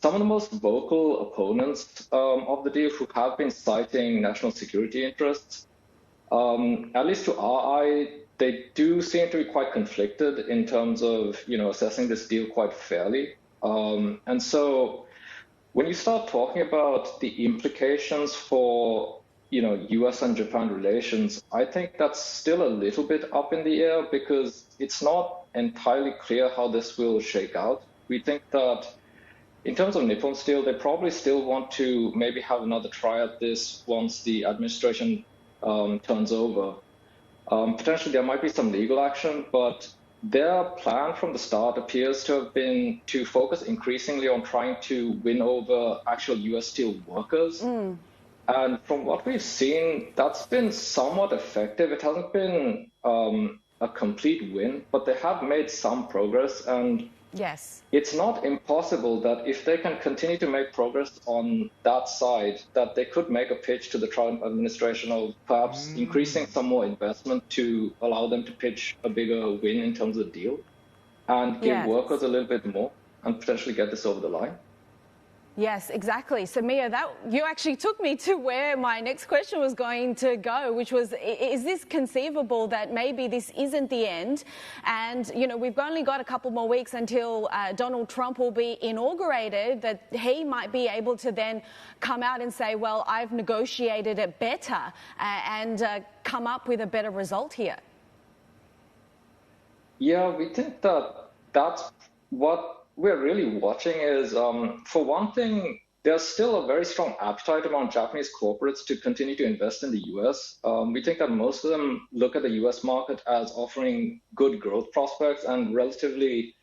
some of the most vocal opponents of the deal who have been citing national security interests, at least to our eye, they do seem to be quite conflicted in terms of, assessing this deal quite fairly. And so when you start talking about the implications for, US and Japan relations, I think that's still a little bit up in the air because it's not entirely clear how this will shake out. We think that in terms of Nippon Steel, they probably still want to maybe have another try at this once the administration turns over. Potentially there might be some legal action, but their plan from the start appears to have been to focus increasingly on trying to win over actual US steel workers. And from what we've seen, that's been somewhat effective. It hasn't been a complete win, but they have made some progress. And yes, it's not impossible that if they can continue to make progress on that side, that they could make a pitch to the Trump administration of perhaps increasing some more investment to allow them to pitch a bigger win in terms of the deal and give workers a little bit more and potentially get this over the line. Yes, exactly. So, Mio, you actually took me to where my next question was going to go, which was, is this conceivable that maybe this isn't the end? And, we've only got a couple more weeks until Donald Trump will be inaugurated, that he might be able to then come out and say, well, I've negotiated it better and come up with a better result here. Yeah, we think that that's what we're really watching is, for one thing, there's still a very strong appetite among Japanese corporates to continue to invest in the US. We think that most of them look at the US market as offering good growth prospects and relatively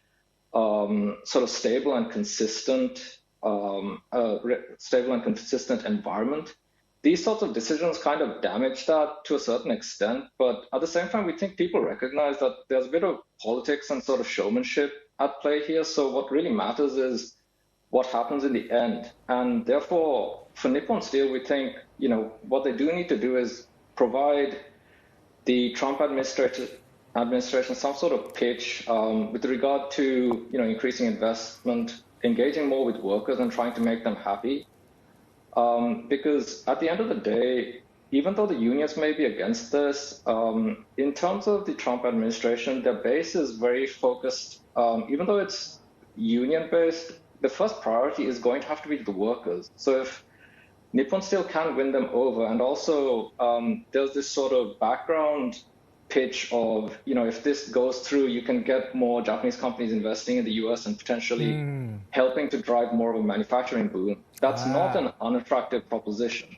sort of stable and consistent environment. These sorts of decisions kind of damage that to a certain extent, but at the same time, we think people recognize that there's a bit of politics and sort of showmanship at play here. So what really matters is what happens in the end. And therefore, for Nippon Steel, we think, what they do need to do is provide the Trump administration some sort of pitch with regard to, increasing investment, engaging more with workers and trying to make them happy. Because at the end of the day, even though the unions may be against this, in terms of the Trump administration, their base is very focused. Even though it's union-based, the first priority is going to have to be the workers. So if Nippon Steel can win them over, and also there's this sort of background pitch of, if this goes through, you can get more Japanese companies investing in the US and potentially helping to drive more of a manufacturing boom. That's not an unattractive proposition.